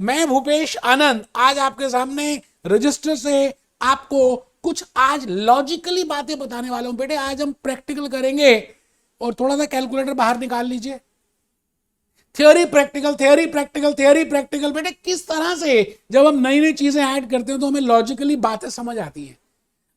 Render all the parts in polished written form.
मैं भूपेश आनंद आज आपके सामने रजिस्टर से आपको कुछ आज लॉजिकली बातें बताने वाला हूं। बेटे आज हम प्रैक्टिकल करेंगे और थोड़ा सा कैलकुलेटर बाहर निकाल लीजिए। Theory practical, theory practical, theory practical. बेटे किस तरह से जब हम नई नई चीजें ऐड करते हैं तो हमें लॉजिकली बातें समझ आती हैं।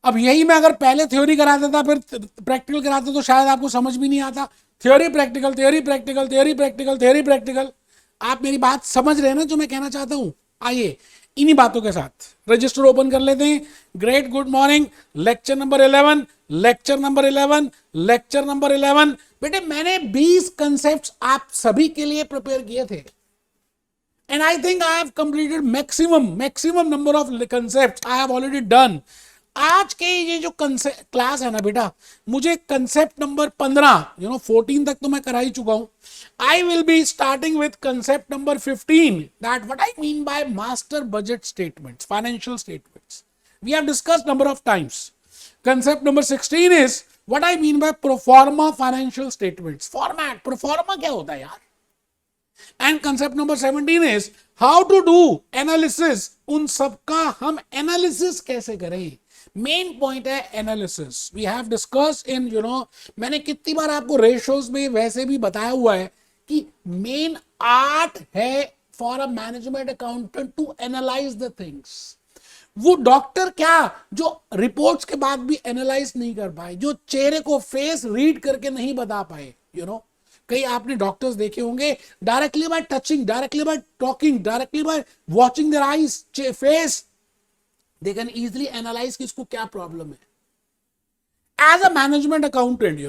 अब यही मैं अगर पहले थ्योरी करा देता फिर प्रैक्टिकल कराता तो शायद आपको समझ भी नहीं आता। Theory practical, theory practical, theory practical, theory practical. आप मेरी बात समझ रहे हैं ना जो मैं कहना चाहता हूं? आइए इन्हीं बातों के साथ रजिस्टर ओपन कर लेते हैं। Great good morning. Lecture number 11, lecture number 11, lecture number 11। बेटे मैंने 20 कंसेप्ट आप सभी के लिए प्रिपेयर किए थे and I think I have completed maximum number of concepts I have already done. आज के ये जो क्लास है ना बेटा, मुझे कंसेप्ट नंबर 15 14 तक तो मैं करा ही चुका हूं। I will be starting with concept number 15, that what I mean by master budget statements, financial statements we have discussed number of times. Concept number 16 is what I mean by pro forma financial statements. Format pro forma क्या होता है यार? And concept number 17 is how to do analysis. उन सबका हम analysis कैसे करें, main point है analysis. We have discuss in मैंने कितनी बार आपको रेशियोज में वैसे भी बताया हुआ है कि मेन आर्ट है for a management accountant to analyse the things. वो डॉक्टर क्या जो रिपोर्ट्स के बाद भी एनालाइज नहीं कर पाए, जो चेहरे को फेस रीड करके नहीं बता पाए। कई आपने डॉक्टर्स देखे होंगे directly by touching, directly by talking, directly by watching their eyes face they can easily analyse कि इसको क्या प्रॉब्लम है। As a management accountant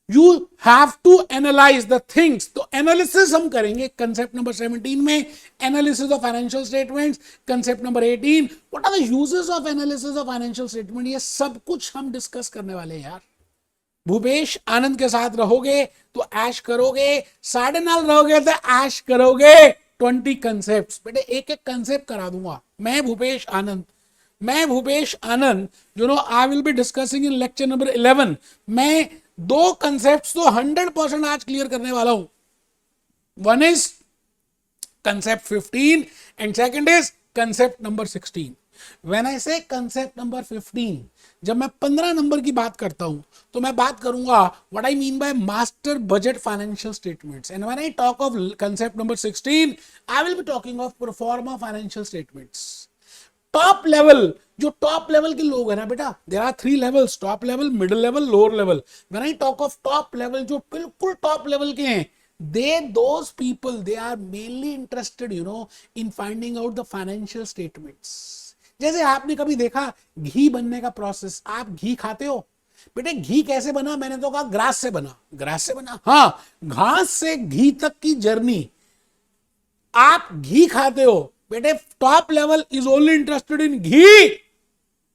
you have to analyse the things. तो एनालिसिस हम करेंगे कंसेप्ट नंबर 17 में, analysis of financial statements. Concept number 18 what are the uses of analysis of financial statement. ये सब कुछ हम डिस्कस करने वाले हैं यार। भूपेश आनंद के साथ रहोगे तो ऐश करोगे, साढ़े नाल रहोगे तो ऐश करोगे। 20 कंसेप्ट बेटे एक एक कंसेप्ट करा दूंगा। मैं Bhupesh Anand I will be discussing in lecture number 11। मैं दो कंसेप्ट तो 100% आज क्लियर करने वाला हूं। One is concept 15 and second is concept number 16। When I say concept number 15, जब मैं 15 नंबर की बात करता हूं तो मैं बात करूंगा what I mean by master budget financial statements, and when I talk of concept number 16 I will be talking of pro forma financial statements. Top level, जो टॉप लेवल के लोग हैं ना बेटा, there are 3 levels, top level, middle level, lower level. When I talk of top level, जो बिल्कुल top level के हैं, those people they are mainly interested in finding out the financial statements. जैसे आपने कभी देखा घी बनने का प्रोसेस, आप घी खाते हो बेटे, घी कैसे बना? मैंने तो कहा ग्रास से बना, ग्रास से बना। हाँ, घास से घी तक की जर्नी। आप घी खाते हो बेटे, top level is only interested in ghee.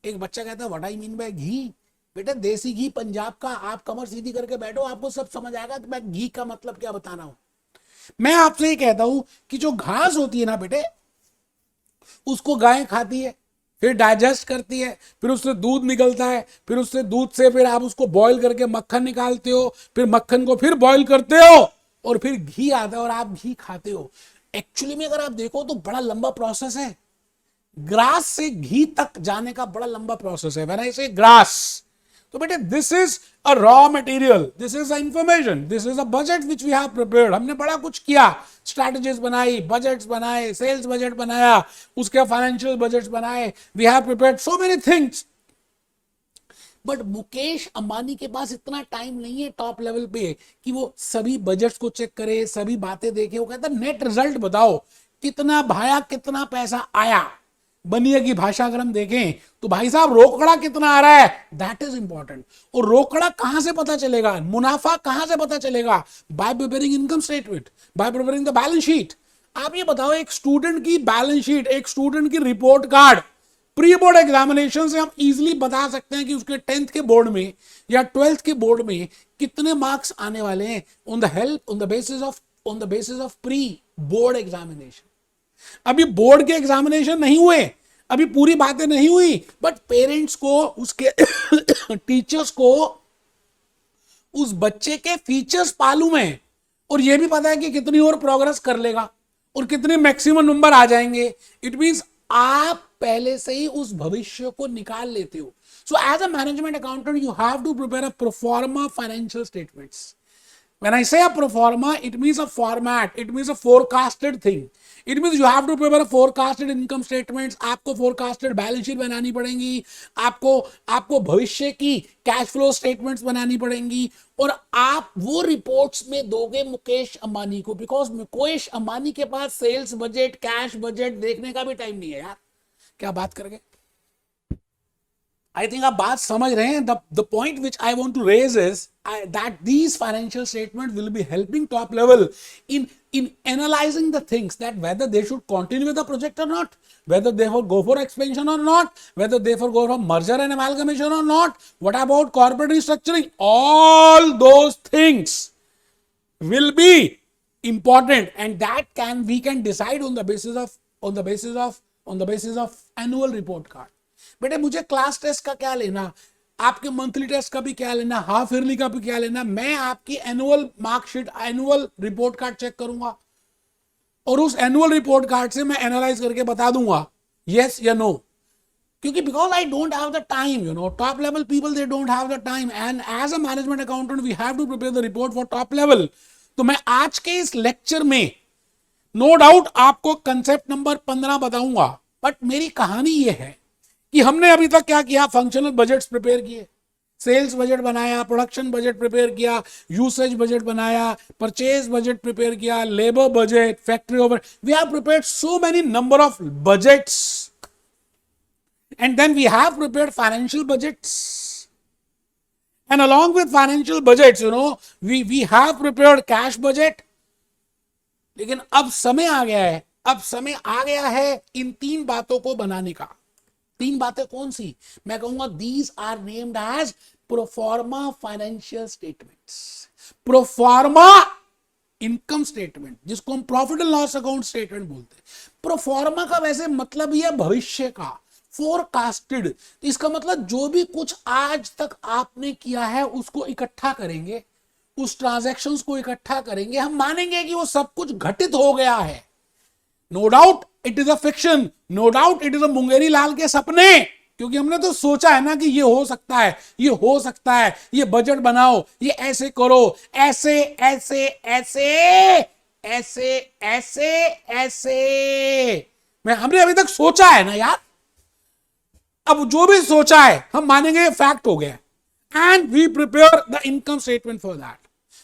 एक बच्चा कहता है what I mean by ghee. बेटा देसी घी पंजाब का, आप कमर सीधी करके बैठो, आपको सब समझ आएगा कि मैं घी का मतलब क्या बताना हूं। मैं आपसे ये कहता हूं कि जो घास होती है ना बेटे, उसको गाय खाती है, फिर डाइजेस्ट करती है, फिर उससे दूध निकलता है, फिर उससे दूध से फिर आप उसको बॉईल करके मक्खन निकालते हो, फिर मक्खन को फिर बॉईल करते हो और फिर घी आता है और आप घी खाते हो। एक्चुअली में अगर आप देखो तो बड़ा लंबा प्रोसेस है, ग्रास से घी तक जाने का बड़ा लंबा प्रोसेस है। व्हेन आई से ग्रास, तो बेटे this is a raw material, this is a information, this is a budget which we have prepared. हमने बड़ा कुछ किया, स्ट्रैटेजीज बनाई, बजट्स बनाए, सेल्स बजट बनाया, उसके फाइनेंशियल बजट्स बनाए, we have prepared so many things. But Mukesh Ambani के पास इतना टाइम नहीं है टॉप लेवल पे कि वो सभी बजट्स को चेक करे, सभी बातें देखे। वो कहता है नेट रिजल्ट बताओ, कितना भाया, कितना पैसा आया। बनिया की भाषा अगर हम देखें तो भाई साहब रोकड़ा कितना आ रहा है, दैट इज इंपॉर्टेंट। और रोकड़ा कहां से पता चलेगा, मुनाफा कहां से पता चलेगा? Bye preparing income statement, bye preparing the balance sheet. आप ये बताओ, एक स्टूडेंट की बैलेंस शीट, एक स्टूडेंट की report card, pre board examination से हम इजीली बता सकते हैं कि उसके 10th के बोर्ड में या 12th के बोर्ड में कितने मार्क्स आने वाले हैं on the basis of pre board examination. अभी बोर्ड के एग्जामिनेशन नहीं हुए, अभी पूरी बातें नहीं हुई, बट पेरेंट्स को, उसके टीचर्स को उस बच्चे के फीचर्स मालूम है और यह भी पता है कि कितनी और प्रोग्रेस कर लेगा। और कितने मैक्सिमम नंबर आ जाएंगे, इट मींस आप पहले से ही उस भविष्य को निकाल लेते हो. So as a management accountant you have to prepare a pro forma financial statements. When I say a pro forma, it means a format, it means a forecasted thing. It means you have to prepare a forecasted income statements. आपको forecasted balance sheet बनानी पड़ेंगी, आपको भविष्य की cash flow statements बनानी पड़ेंगी, और आप वो रिपोर्ट्स में दोगे मुकेश अंबानी को, बिकॉज मुकेश अंबानी के पास सेल्स बजट, कैश बजट देखने का भी टाइम नहीं है यार. क्या बात करेंगे. आई थिंक आप बात समझ रहे हैं. The point which I want to raise is that these financial statements will be helping top level in analyzing the things, that whether they should continue with the project or not, whether they will go for expansion or not, whether they will go for merger and amalgamation or not, what about corporate restructuring, all those things will be important, and that we can decide on the basis of annual report card. बेटे मुझे class test का क्या लेना, आपके monthly test का भी क्या लेना, हाफ ईयरली का भी क्या लेना. मैं आपकी annual marksheet, annual report card check करूंगा, और उस एनुअल रिपोर्ट कार्ड से मैं एनालाइज करके बता दूंगा यस या नो. क्योंकि because I don't have the time, you know, top level people they don't have the time, and as a management accountant we have to prepare the report for top level. तो मैं आज के इस lecture में no doubt आपको concept number 15 बताऊंगा, but मेरी कहानी यह है कि हमने अभी तक क्या किया. फंक्शनल बजट्स प्रिपेयर किए, सेल्स बजट बनाया, प्रोडक्शन बजट प्रिपेयर किया, यूसेज बजट बनाया, परचेज बजट प्रिपेयर किया, labour budget, factory over. We have prepared so many number of budgets, and then we have prepared financial budgets, and along with financial budgets, you know, we have prepared cash budget. लेकिन अब समय आ गया है इन 3 बातों को बनाने का. 3 बातें कौन सी? मैं कहूंगा these are named as proforma financial statements. Proforma income statement, जिसको हम profit and loss account statement बोलते हैं. प्रोफॉर्मा का वैसे मतलब ही है भविष्य का, फोरकास्टेड. इसका मतलब जो भी कुछ आज तक आपने किया है उसको इकट्ठा करेंगे, उस ट्रांजैक्शंस को इकट्ठा करेंगे, हम मानेंगे कि वो सब कुछ घटित हो गया है. No doubt it is a fiction, no doubt it is a Mungeri Lal के सपने, क्योंकि हमने तो सोचा है ना कि ये हो सकता है, ये हो सकता है, ये बजट बनाओ, ये ऐसे करो, ऐसे ऐसे ऐसे ऐसे ऐसे ऐसे. हमने अभी तक सोचा है ना यार. अब जो भी सोचा है हम मानेंगे फैक्ट हो गया. And we prepare the income statement for that,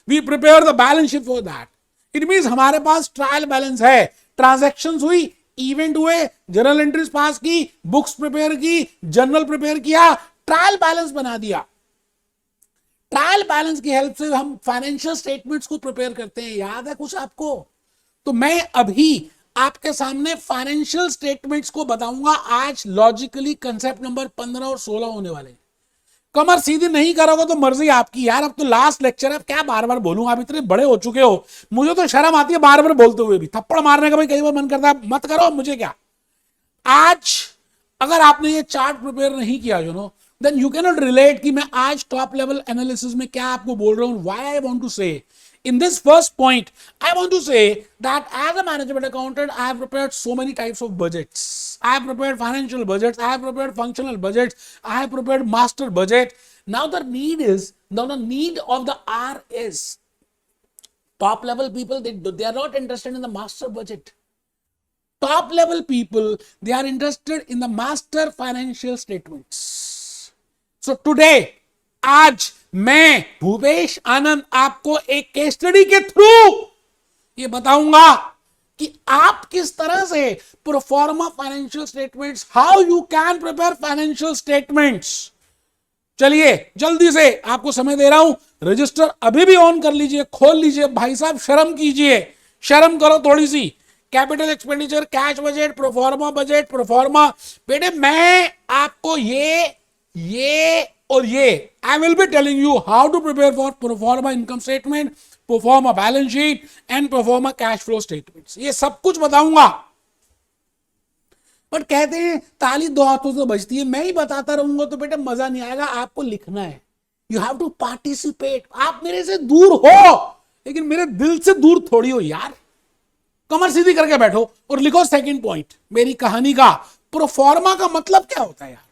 we prepare the balance sheet for that. It means हमारे पास ट्रायल बैलेंस है, ट्रांजैक्शंस हुई, इवेंट हुए, जर्नल एंट्रीज पास की, बुक्स प्रिपेयर की, जर्नल प्रिपेयर किया, ट्रायल बैलेंस बना दिया. ट्रायल बैलेंस की हेल्प से हम फाइनेंशियल स्टेटमेंट्स को प्रिपेयर करते हैं. याद है कुछ आपको? तो मैं अभी आपके सामने फाइनेंशियल स्टेटमेंट्स को बताऊंगा. आज लॉजिकली कंसेप्ट नंबर 15 और 16 होने वाले. कमर सीधी नहीं करोगे तो मर्जी आपकी यार. अब तो लास्ट लेक्चर है, क्या बार बार बोलूं, आप इतने बड़े हो चुके हो, मुझे तो शर्म आती है बार बार बोलते हुए भी. थप्पड़ मारने का भी कई बार मन करता है, मत करो, मुझे क्या. आज अगर आपने ये चार्ट प्रिपेयर नहीं किया, you know, then you can not relate कि मैं आज टॉप लेवल एनालिसिस में क्या आपको बोल रहा हूं. व्हाई आई वांट टू से in this first point, I want to say that as a management accountant, I have prepared so many types of budgets. I have prepared financial budgets, I have prepared functional budgets, I have prepared master budget. Now the need of the hour is top level people, they are not interested in the master budget. Top level people, they are interested in the master financial statements. So today, आज मैं भूपेश आनंद आपको एक case study के through ये बताऊंगा कि आप किस तरह से proforma financial statements, how you can prepare financial statements. चलिए जल्दी से, आपको समय दे रहा हूं, रजिस्टर अभी भी ऑन कर लीजिए, खोल लीजिए. भाई साहब शर्म कीजिए, शर्म करो थोड़ी सी. Capital expenditure, cash budget, proforma budget, proforma. बेटे मैं आपको ये और ये, I will be telling you how to prepare for pro forma income statement, pro forma balance sheet and pro forma cash flow statements. ये सब कुछ बताऊंगा. बट कहते हैं ताली 2 हाथों से बजती है. मैं ही बताता रहूंगा तो बेटा मजा नहीं आएगा. आपको लिखना है, यू हैव टू पार्टिसिपेट. आप मेरे से दूर हो लेकिन मेरे दिल से दूर थोड़ी हो यार. कमर सीधी करके बैठो और लिखो सेकंड पॉइंट मेरी कहानी का। प्रोफॉर्मा का मतलब क्या होता है यार?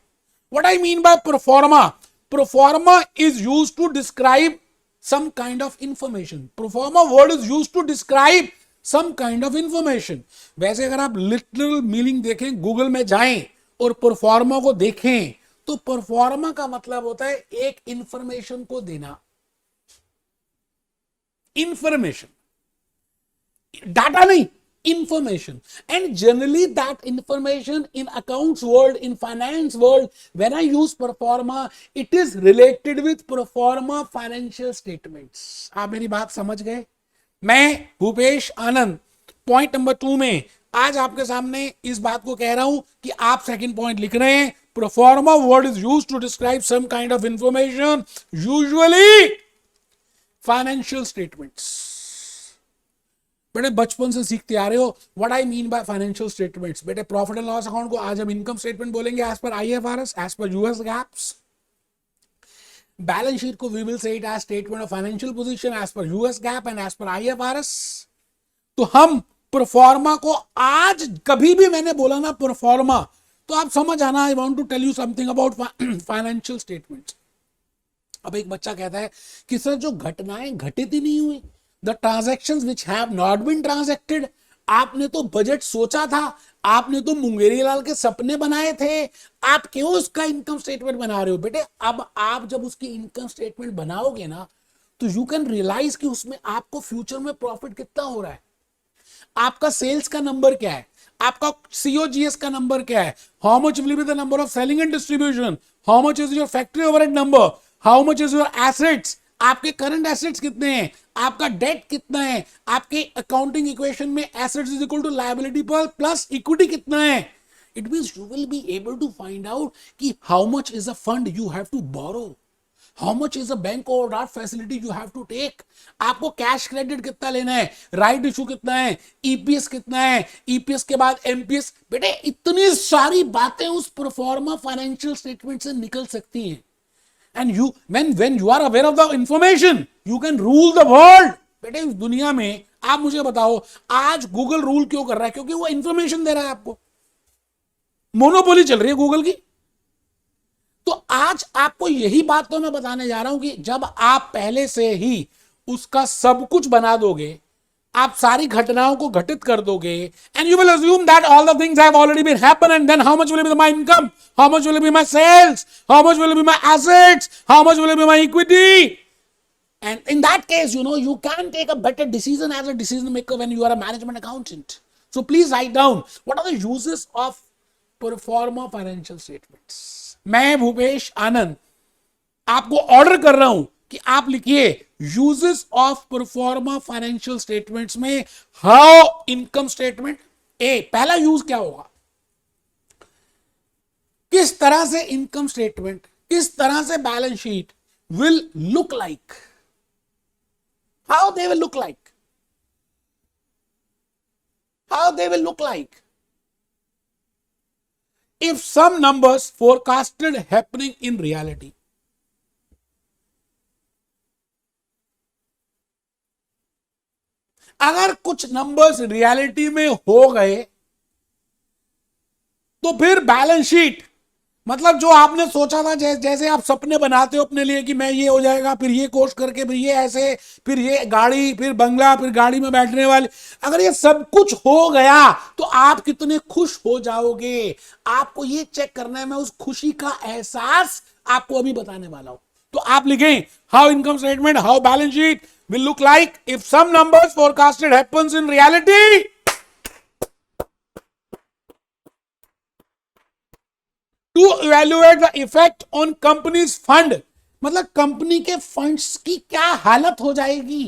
What I mean by proforma? Proforma is used to describe some kind of information. Proforma word is used to describe some kind of information. वैसे अगर आप लिटरल मीनिंग देखें, गूगल में जाएं और प्रोफॉर्मा को देखें, तो प्रोफॉर्मा का मतलब होता है एक इंफॉर्मेशन को देना, इंफॉर्मेशन, डाटा नहीं, information. And generally that information in accounts world, in finance world, when I use pro forma, it is related with pro forma financial statements. आप मेरी बात समझ गए? मैं भूपेश आनंद पॉइंट नंबर 2 में आज आपके सामने इस बात को कह रहा हूं कि आप सेकंड पॉइंट लिख रहे हैं, pro forma word is used to describe some kind of information, usually financial statements. बेटे बचपन से सीखते आ रहे हो what I mean by financial statements. बेटे प्रॉफिट एंड लॉस अकाउंट को आज हम इनकम स्टेटमेंट बोलेंगे as per IFRS, as per US GAAPs. Balance sheet को we will say it as statement of financial position as per US GAAP and as per IFRS. तो हम proforma को आज कभी भी मैंने बोला ना प्रोफॉर्मा, तो आप समझ आना I want to tell you something about financial statements. अब एक बच्चा कहता है कि सर जो घटनाएं घटित ही नहीं हुई, the transactions which have not been transacted, आपने तो बजट सोचा था, आपने तो मुंगेरी लाल के सपने बनाए थे, आप क्यों उसका इनकम स्टेटमेंट बना रहे हो? बेटे अब आप जब उसकी इनकम स्टेटमेंट बनाओगे ना, तो यू कैन रियलाइज कि उसमें आपको फ्यूचर में प्रॉफिट कितना हो रहा है, आपका सेल्स का नंबर क्या है, आपका सीओजीएस का नंबर क्या है, how much will be the number of selling and distribution, how much is your factory overhead number, how much is your assets, आपके करंट एसेट्स कितने हैं, आपका डेट कितना है, आपके अकाउंटिंग इक्वेशन में assets is equal to liability plus equity कितना है। It means you will be able to find out कि how much is a fund you have to borrow, how much is a bank overdraft facility you have to take, आपको cash credit कितना लेना है, right issue कितना है, EPS कितना है, EPS के बाद एमपीएस। बेटे इतनी सारी बातें उस प्रोफॉर्मा फाइनेंशियल स्टेटमेंट से निकल सकती हैं। And you, when you are aware of the information, you can rule the world. बेटे इस दुनिया में आप मुझे बताओ आज गूगल रूल क्यों कर रहा है? क्योंकि वो इंफॉर्मेशन दे रहा है आपको, मोनोपोली चल रही है गूगल की। तो आज आपको यही बात तो मैं बताने जा रहा हूं कि जब आप पहले से ही उसका सब कुछ बना दोगे, आप सारी घटनाओं को घटित कर दोगे, and you will assume that all the things have already been happen and then how much will be my income, how much will be my sales, how much will be my assets, how much will be my equity, and in that case you know you can take a better decision as a decision maker when you are a management accountant. So please write down what are the uses of proforma financial statements. मैं भूपेश आनंद आपको order कर रहा हूं कि आप लिखिए uses of proforma financial statements में how income statement. ए पहला यूज क्या होगा, किस तरह से इनकम स्टेटमेंट, किस तरह से balance sheet will look like, how they will look like, how they will look like if some numbers forecasted happening in reality. अगर कुछ नंबर्स रियलिटी में हो गए तो फिर बैलेंस शीट, मतलब जो आपने सोचा था, जैसे आप सपने बनाते हो अपने लिए कि मैं ये हो जाएगा, फिर ये कोर्स करके, फिर ये ऐसे, फिर ये गाड़ी, फिर बंगला, फिर गाड़ी में बैठने वाले, अगर ये सब कुछ हो गया तो आप कितने खुश हो जाओगे। आपको ये चेक करना है, मैं उस खुशी का एहसास आपको अभी बताने वाला हूं। तो आप लिखें how income statement, how balance sheet will look like if some numbers forecasted happens in reality. To evaluate the effect on company's fund, मतलब कंपनी के फंड्स की क्या हालत हो जाएगी,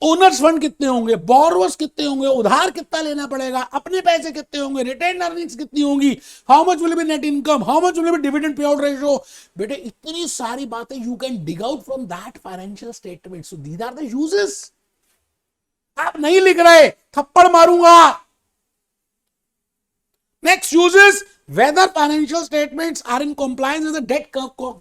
ओनर्स फंड कितने होंगे, बोरोवर्स कितने होंगे, उधार कितना लेना पड़ेगा, अपने पैसे कितने होंगे, रिटेन अर्निंग्स कितनी होंगी, how much will be net income, how much will be dividend pay out ratio. बेटे इतनी सारी बातें you can dig out from that financial statement. So these are the uses. आप नहीं लिख रहे, थप्पड़ मारूंगा। Next uses, whether financial statements are in compliance with the debt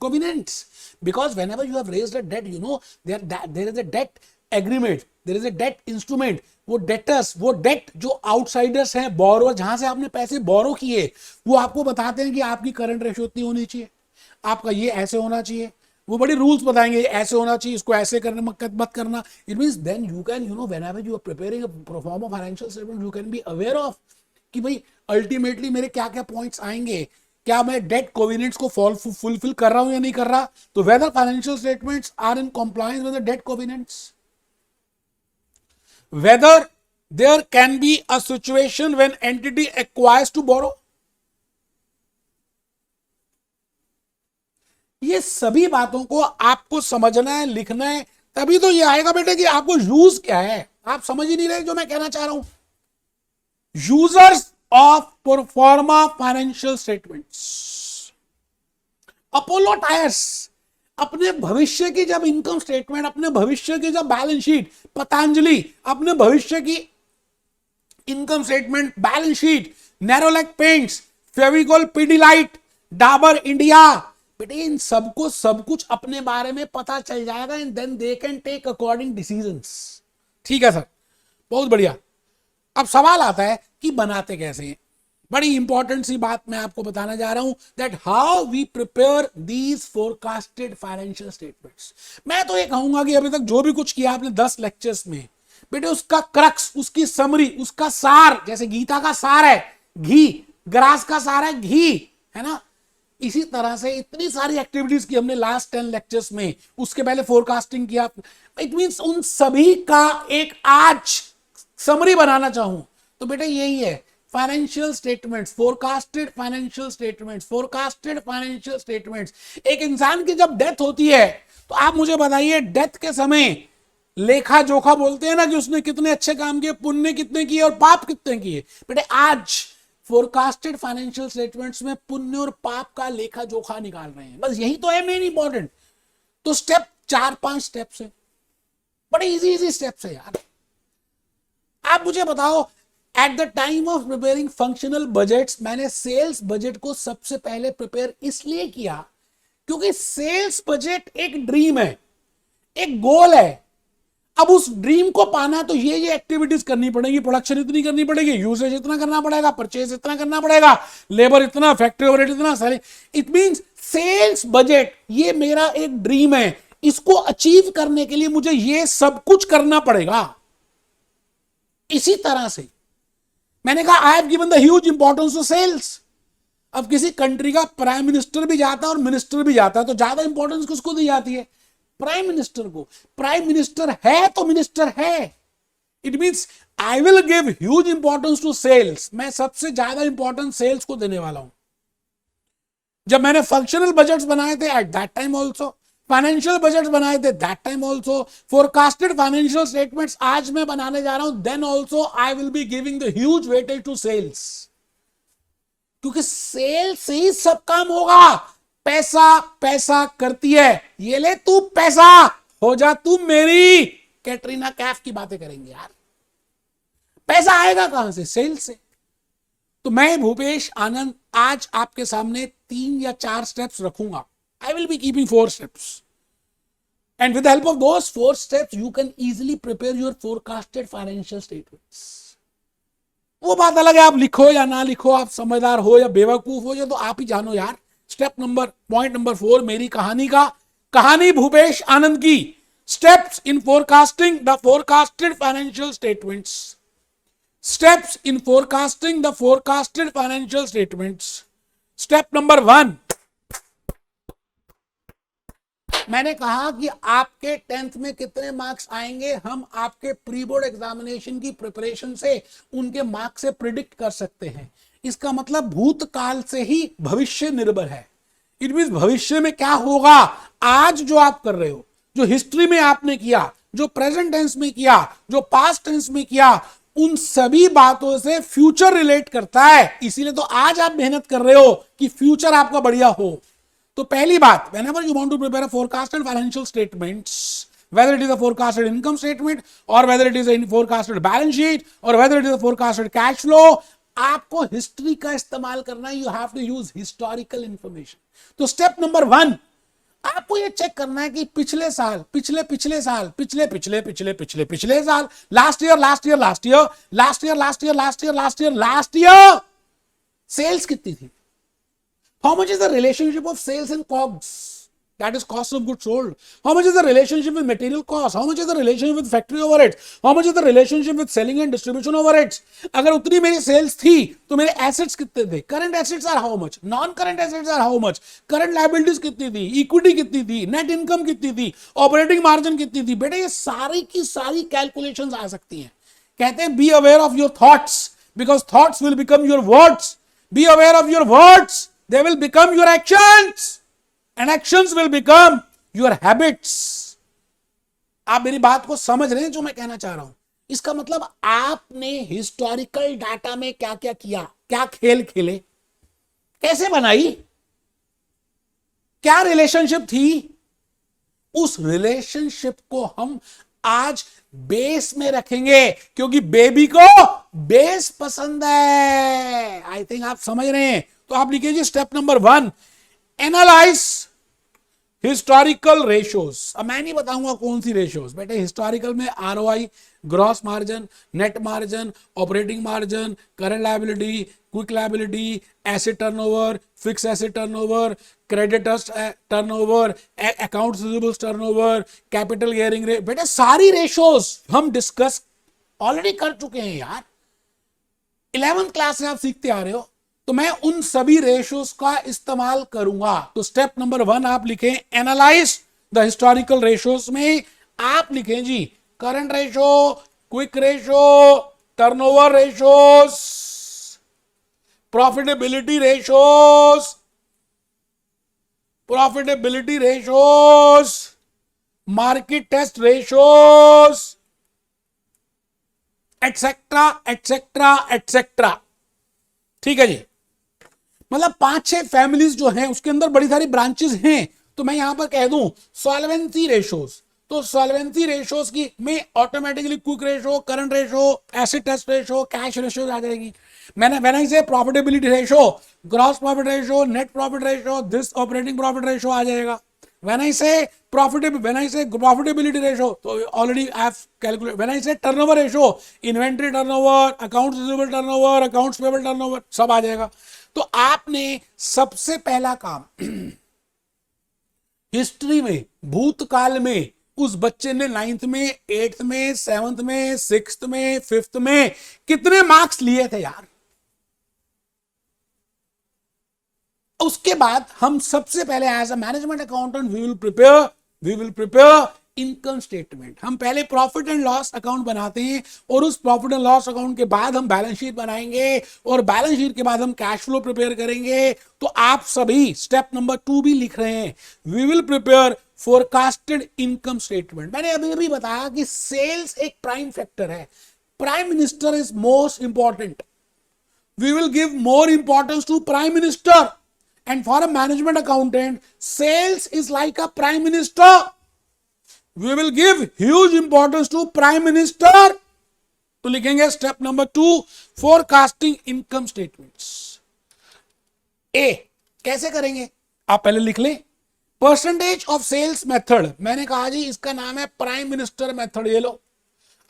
covenants, because whenever you have raised a debt, you know there is a debt agreement, there is a debt instrument, वो debtors, वो debt जो outsiders हैं, borrower, जहां से आपने पैसे बोरो किए, वो आपको बताते हैं कि आपकी करंट रेशियो इतनी होनी चाहिए, आपका ये ऐसे होना चाहिए, वो बड़ी रूल्स बताएंगे, ऐसे होना चाहिए, इसको ऐसे करने मत करना. It means then you can, you know, whenever you are preparing a perform a financial statement, you can be aware of कि भाई अल्टीमेटली मेरे क्या क्या पॉइंट्स आएंगे, क्या मैं डेट कोविनेंट्स को फुलफिल कर रहा हूं या नहीं कर रहा. तो whether financial statements are in compliance with the debt covenants, whether there can be a situation when entity acquires to borrow. ये सभी बातों को आपको समझना है, लिखना है, तभी तो ये आएगा बेटे कि आपको यूज क्या है. आप समझ ही नहीं रहे जो मैं कहना चाह रहा हूं. Users of proforma financial statements, Apollo tyres अपने भविष्य की जब इनकम स्टेटमेंट, अपने भविष्य की जब बैलेंस शीट, पतंजलि अपने भविष्य की income statement, balance sheet, Nerolac paints, Fevicol Pidilite, Dabur India, बेटे इन सबको सब कुछ अपने बारे में पता चल जाएगा and then they can take according decisions. ठीक है सर, बहुत बढ़िया. अब सवाल आता है कि बनाते कैसे हैं. बड़ी इंपॉर्टेंट सी बात मैं आपको बताना जा रहा हूं, that how we prepare these forecasted financial statements. मैं तो ये कहूंगा कि अभी तक जो भी कुछ किया आपने 10 लेक्चर्स में, बेटे उसका क्रक्स, उसकी समरी, उसका सार, जैसे गीता का सार है घी, ग्रास का सार है घी, है ना, इसी तरह से इतनी सारी एक्टिविटीज की हमने लास्ट 10 लेक्चर्स में. उसके पहले फोरकास्टिंग किया. इट मींस उन सभी का एक आज समरी बनाना चाहूं तो बेटे यही है, financial statements, forecasted financial statements, forecasted financial statements. एक इंसान की जब डेथ होती है तो आप मुझे बताइए, डेथ के समय लेखा जोखा बोलते हैं ना कि उसने कितने अच्छे काम किए, पुण्य कितने किए और पाप कितने किए. बेटे आज फोरकास्टेड फाइनेंशियल स्टेटमेंट्स में पुण्य और पाप का लेखा जोखा निकाल रहे हैं. बस यही तो है मेन इंपॉर्टेंट. तो स्टेप 4-5 स्टेप्स है, बड़े इजी स्टेप्स है यार. आप मुझे बताओ, at the time of preparing functional budgets, मैंने सेल्स बजट को सबसे पहले प्रिपेयर इसलिए किया क्योंकि सेल्स बजट एक ड्रीम है, एक गोल है. अब उस ड्रीम को पाना तो ये एक्टिविटीज करनी पड़ेगी, प्रोडक्शन इतनी करनी पड़ेगी, यूसेज इतना करना पड़ेगा, परचेज इतना करना पड़ेगा, लेबर इतना, फैक्ट्री ओवरहेड इतना सारे. इट मींस सेल्स बजट ये मेरा एक ड्रीम है, इसको अचीव करने के लिए मुझे ये सब कुछ करना पड़ेगा. इसी तरह से मैंने कहा I have given the huge importance to sales. अब किसी कंट्री का प्राइम मिनिस्टर भी जाता है और मिनिस्टर भी जाता है तो ज्यादा इंपॉर्टेंस किसको दी जाती है? प्राइम मिनिस्टर को. प्राइम मिनिस्टर है तो मिनिस्टर है. It means I will give huge importance to sales. मैं सबसे ज्यादा इंपॉर्टेंस सेल्स को देने वाला हूं. जब मैंने फंक्शनल बजट्स बनाए थे at that time also, financial budgets बनाए थे that time also, forecasted financial statements आज मैं बनाने जा रहा हूं, then also I will be giving the huge weightage to sales. क्योंकि सेल्स से ही सब काम होगा. पैसा पैसा करती है, ये ले तू पैसा, हो जा तू मेरी. कैटरीना कैफ की बातें करेंगे यार. पैसा आएगा कहां से? सेल्स से. तो मैं भूपेश आनंद आज आपके सामने 3 या 4 स्टेप्स रखूंगा. I will be keeping 4 steps. And with the help of those 4 steps, you can easily prepare your forecasted financial statements. वो बात अलग है आप लिखो या ना लिखो, आप समझदार हो या बेवकूफ हो, या तो आप ही जानो यार. पॉइंट नंबर 4 मेरी कहानी का, कहानी भूपेश आनंद की. Steps in forecasting the forecasted financial statements. Steps in forecasting the forecasted financial statements. Step number 1, मैंने कहा कि आपके 10th में कितने मार्क्स आएंगे हम आपके प्री बोर्ड एग्जामिनेशन की प्रिपरेशन से उनके मार्क्स से प्रिडिक्ट कर सकते हैं. इसका मतलब भूतकाल से ही भविष्य निर्भर है. इट मींस भविष्य में क्या होगा, आज जो आप कर रहे हो, जो हिस्ट्री में आपने किया, जो प्रेजेंट टेंस में किया, जो पास्ट टेंस में किया, उन सभी बातों से फ्यूचर रिलेट करता है. इसीलिए तो आज आप मेहनत कर रहे हो कि फ्यूचर आपका बढ़िया हो. तो पहली बात, whenever you want to prepare a forecasted financial statements, whether it is a forecasted income statement or whether it is a forecasted balance sheet or whether it is a forecasted cash flow, आपको history का इस्तेमाल करना है. You have to use historical information. तो step number 1, आपको ये check करना है कि पिछले साल, पिछले पिछले साल, पिछले पिछले पिछले पिछले पिछले साल, last year last year last year last year last year last year last year last year sales कितनी थी? How much is the relationship of sales and COGS, that is cost of goods sold? How much is the relationship with material cost? How much is the relationship with factory overheads? How much is the relationship with selling and distribution overheads? अगर उतनी मेरी sales थी तो मेरे assets कितने थे? Current assets are how much, non current assets are how much, current liabilities कितनी थी, इक्विटी कितनी थी, नेट इनकम कितनी थी, ऑपरेटिंग मार्जिन कितनी थी? बेटा ये सारी की सारी कैलकुलेशंस आ सकती हैं. कहते हैं B aware of your thoughts because thoughts will become your words. B aware of your words, they will become your actions. And actions will become your habits. आप मेरी बात को समझ रहे हैं जो मैं कहना चाह रहा हूं? इसका मतलब आपने हिस्टोरिकल डाटा में क्या क्या किया, क्या खेल खेले, कैसे बनाई, क्या रिलेशनशिप थी, उस रिलेशनशिप को हम आज बेस में रखेंगे क्योंकि बेबी को बेस पसंद है. आई थिंक आप समझ रहे हैं. तो आप लिखिए step number 1, analyse historical ratios. अब मैं नहीं बताऊंगा कौन सी रेशियोज बेटे. हिस्टोरिकल में ROI, gross margin, net margin, operating margin, current liability, quick liability, asset turnover, fix asset turnover, creditors turnover, accounts receivables turnover, capital gearing rate. बेटे सारी ratios हम डिस्कस ऑलरेडी कर चुके हैं यार. 11th क्लास में आप सीखते आ रहे हो. तो मैं उन सभी रेशियोज का इस्तेमाल करूंगा. तो स्टेप नंबर 1 आप लिखें एनालाइज द हिस्टोरिकल रेशियोज में आप लिखें जी current ratio, quick ratio, turnover ratios, profitability ratios, profitability ratios, market test ratios, etcetera etcetera etcetera. ठीक है जी. मतलब 5-6 फैमिलीज जो हैं उसके अंदर बड़ी सारी ब्रांचेस हैं. तो मैं यहां पर कह दूं सॉल्वेंसी रेशियोज. तो सॉल्वेंसी रेशियोज की में automatically quick ratio, current ratio, asset test ratio, cash ratio आ जाएगी. मैंने when I say profitability ratio, gross profit ratio, net profit ratio, this operating profit ratio आ जाएगा. When I say profitability ratio, so already I have calculated. When I say turnover ratio, inventory turnover, accounts receivable turnover, accounts payable turnover, सब आ जाएगा. तो आपने सबसे पहला काम history में, भूतकाल में, उस बच्चे ने 9th में, 8th में, 7th में, 6th में, 5th में कितने मार्क्स लिए थे यार. उसके बाद हम सबसे पहले as a management accountant we will prepare income statement. हम पहले प्रॉफिट एंड लॉस अकाउंट बनाते हैं और उस प्रॉफिट एंड लॉस अकाउंट के बाद हम बैलेंस शीट बनाएंगे और बैलेंस शीट के बाद हम कैश फ्लो प्रिपेयर करेंगे. तो आप सभी स्टेप नंबर 2 भी लिख रहे हैं. We will prepare forecasted income statement. मैंने अभी अभी बताया कि सेल्स एक प्राइम फैक्टर है. Prime minister is most important. We will give more importance to prime minister. And for a management accountant, sales is like a prime minister. We will give huge importance to prime minister. तो लिखेंगे step number 2 forecasting income statements. ए कैसे करेंगे आप पहले लिख लें. Percentage of sales method. मैंने कहा जी इसका नाम है प्राइम मिनिस्टर मेथड. ये लो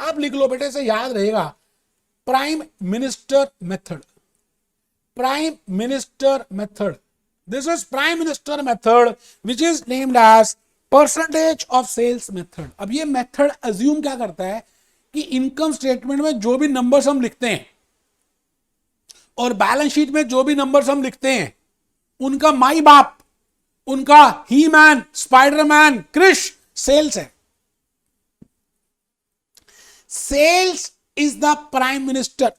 आप लिख लो बेटे, से याद रहेगा. Prime minister method, prime minister method. This is prime minister method which is named as percentage of sales method. अब ये मेथड अज्यूम क्या करता है कि इनकम स्टेटमेंट में जो भी नंबर्स हम लिखते हैं और बैलेंस शीट में जो भी नंबर्स हम लिखते हैं उनका माई बाप, उनका ही मैन, स्पाइडरमैन, क्रिश सेल्स है. Sales is the prime minister.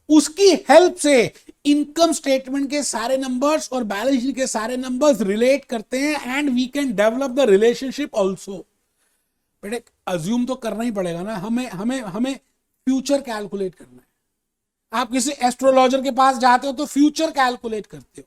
उसकी हेल्प से इनकम स्टेटमेंट के सारे नंबर्स और बैलेंस शीट के सारे नंबर्स रिलेट करते हैं and we can develop the relationship also. बेटे अज्यूम तो करना ही पड़ेगा ना. हमें फ्यूचर कैलकुलेट करना है. आप किसी एस्ट्रोलॉजर के पास जाते हो तो फ्यूचर कैलकुलेट करते हो.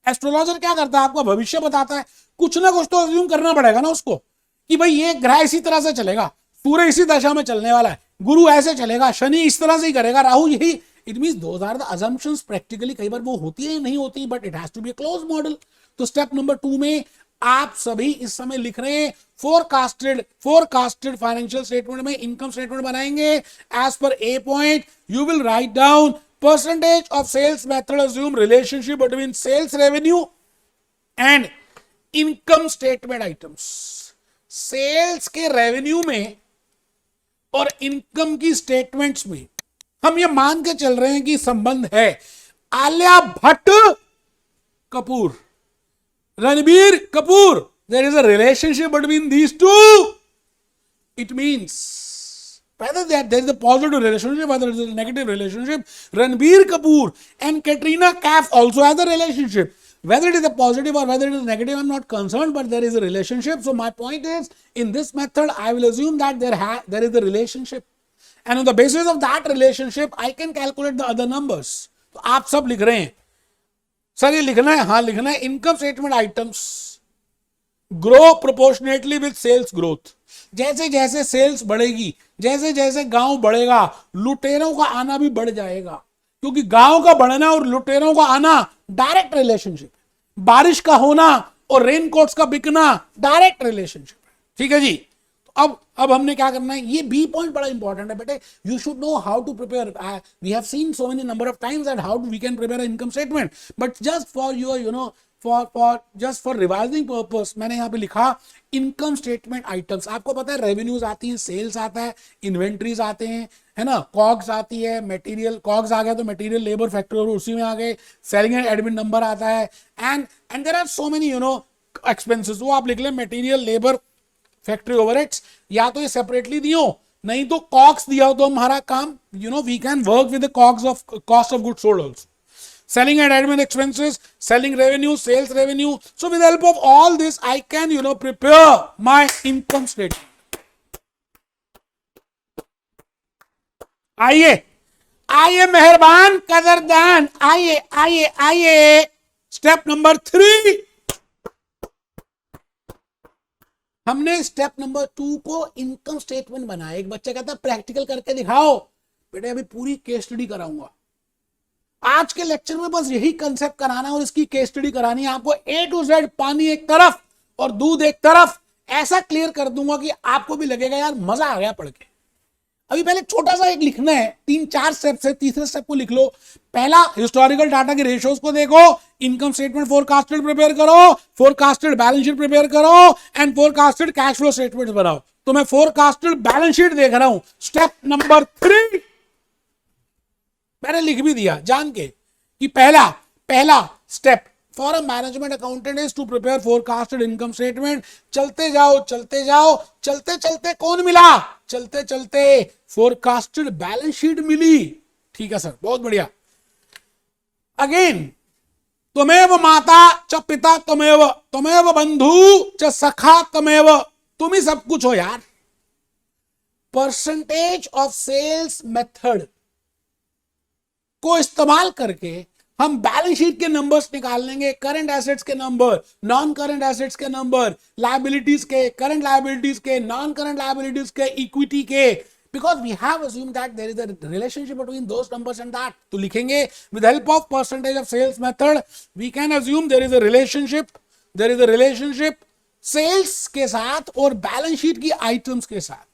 एस्ट्रोलॉजर क्या करता है, आपका भविष्य बताता है. कुछ ना कुछ तो अज्यूम करना पड़ेगा ना उसको कि भाई ये ग्रह इसी तरह से चलेगा, सूर्य इसी दशा में चलने वाला है, गुरु ऐसे चलेगा, शनि इस तरह से ही करेगा, राहु यही. It means those are the assumptions. Practically कई बार वो होती है नहीं होती, but it has to be a close model. तो स्टेप नंबर 2 में आप सभी इस समय लिख रहे हैं फोरकास्टेड फाइनेंशियल स्टेटमेंट में इनकम स्टेटमेंट बनाएंगे. As per a point you will write down percentage of sales method assume relationship between sales revenue and income statement items. Sales के रेवेन्यू में और इनकम की स्टेटमेंट्स में हम ये मान के चल रहे हैं कि संबंध है. Alia Bhatt Kapoor, Ranbir Kapoor, there is a relationship between these two. It means whether there is a positive relationship, whether there is a negative relationship. Ranbir Kapoor and Katrina Kaif also has a relationship. Whether it is a positive or whether it is negative, I'm not concerned, but there is a relationship. So my point is, in this method, I will assume that there is a relationship. And on the basis of that relationship, I can calculate the other numbers. तो आप सब लिख रहे हैं sir ये लिखना है, हाँ लिखना है. Income statement items grow proportionately with sales growth. जैसे जैसे सेल्स बढ़ेगी, जैसे जैसे गांव बढ़ेगा, लुटेरों का आना भी बढ़ जाएगा, क्योंकि गांव का बढ़ना और लुटेरों का आना डायरेक्ट रिलेशनशिप. बारिश का होना और रेनकोट्स का बिकना डायरेक्ट रिलेशनशिप. ठीक है जी. अब हमने क्या करना है, ये बी पॉइंट बड़ा इंपॉर्टेंट है बेटे. You should know how to prepare. We have seen so many number of times that how we can prepare income statement, but just for your you know just for revising purpose मैंने यहाँ पे लिखा income statement items. आपको पता है revenues आती हैं, sales आता है, इन्वेंट्रीज आते हैं, है ना, कॉग्स आती है, मटेरियल कॉग्स आ गया तो मटेरियल लेबर फैक्टर उसी में आ गए, सेलिंग एंड एडमिन नंबर आता है, and there are so many you know expenses. वो आप लिख लें मटेरियल लेबर फैक्ट्री ओवरहेड्स, या तो ये सेपरेटली दियो, नहीं तो कॉक्स दिया हो तो हमारा काम you know we can work with the COGS of cost of goods sold also. Selling and admin expenses, selling revenue, sales revenue. So with the help of all this, I can you know prepare my income statement. आइए मेहरबान कदरदान, आइए step number 3. हमने step number 2 को income statement बनाया. एक बच्चा कहता है प्रैक्टिकल करके दिखाओ. बेटे अभी पूरी केस स्टडी कराऊंगा. आज के लेक्चर में बस यही कंसेप्ट कराना और इसकी केस स्टडी करानी है आपको. ए टू जेड पानी एक तरफ और दूध एक तरफ, ऐसा क्लियर कर दूंगा कि आपको भी लगेगा यार मजा आ गया पढ़ के. अभी पहले छोटा सा एक लिखना है, 3-4 स्टेप है. तीसरे स्टेप को लिख लो. पहला हिस्टोरिकल डाटा के रेशियोज को देखो, इनकम स्टेटमेंट फोरकास्टेड प्रिपेयर करो, फोरकास्टेड बैलेंस शीट प्रिपेयर करो and forecasted cash flow statement बनाओ. तो मैं फोरकास्टेड बैलेंस शीट देख रहा हूं. स्टेप नंबर 3 मैंने लिख भी दिया जान के कि पहला step for a management accountant is to prepare forecasted income statement. चलते चलते कौन मिला, चलते फोरकास्टेड बैलेंस शीट मिली. ठीक है सर, बहुत बढ़िया. अगेन त्वमेव माता च पिता त्वमेव बंधु च सखा त्वमेव. तुम ही सब कुछ हो यार. परसेंटेज ऑफ सेल्स मेथड को इस्तेमाल करके हम बैलेंस शीट के नंबर्स निकाल लेंगे. करंट एसेट्स के नंबर, नॉन करंट एसेट्स के नंबर, लायबिलिटीज के, करंट लायबिलिटीज के, नॉन करंट लायबिलिटीज के, इक्विटी के, because we have assumed that there is a relationship between those numbers and that. तो लिखेंगे with the help of percentage of sales method we can assume there is a relationship sales के साथ और balance sheet की items के साथ.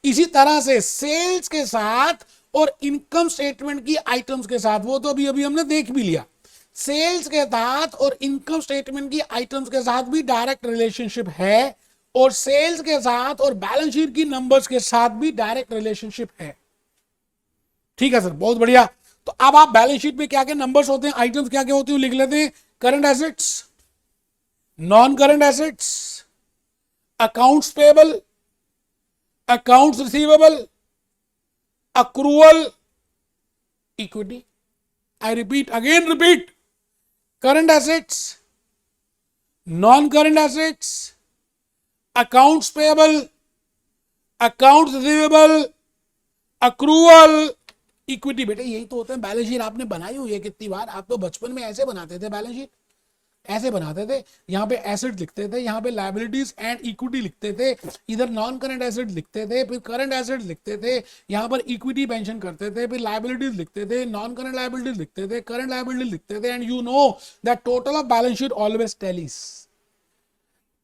इसी तरह से सेल्स के साथ और इनकम स्टेटमेंट की आइटम्स के साथ, वो तो अभी हमने देख भी लिया. सेल्स के साथ और इनकम स्टेटमेंट की आइटम्स के साथ भी डायरेक्ट रिलेशनशिप है और सेल्स के साथ और बैलेंस शीट की नंबर्स के साथ भी डायरेक्ट रिलेशनशिप है. ठीक है सर, बहुत बढ़िया. तो अब आप बैलेंस शीट में क्या क्या नंबर्स होते हैं, आइटम्स क्या क्या होती है लिख लेते हैं. Current assets, non current assets, accounts payable, accounts receivable, accrual, equity. I repeat, current assets, non-current assets, accounts payable, accounts receivable, accrual, equity. बेटे यही तो होते हैं. बैलेंस शीट आपने बनाई हुई है कितनी बार. आप तो बचपन में ऐसे बनाते थे बैलेंस शीट, ऐसे बनाते थे. यहाँ पे एसेट लिखते थे, यहाँ पे लायबिलिटीज एंड इक्विटी लिखते थे, इधर नॉन करंट एसेट लिखते थे, फिर करंट एसेट लिखते थे, यहाँ पर इक्विटी मेंशन करते थे, फिर लायबिलिटीज लिखते थे, नॉन करंट लायबिलिटीज लिखते थे, करंट लायबिलिटीज लिखते थे. And you know that total of balance sheet always tallies.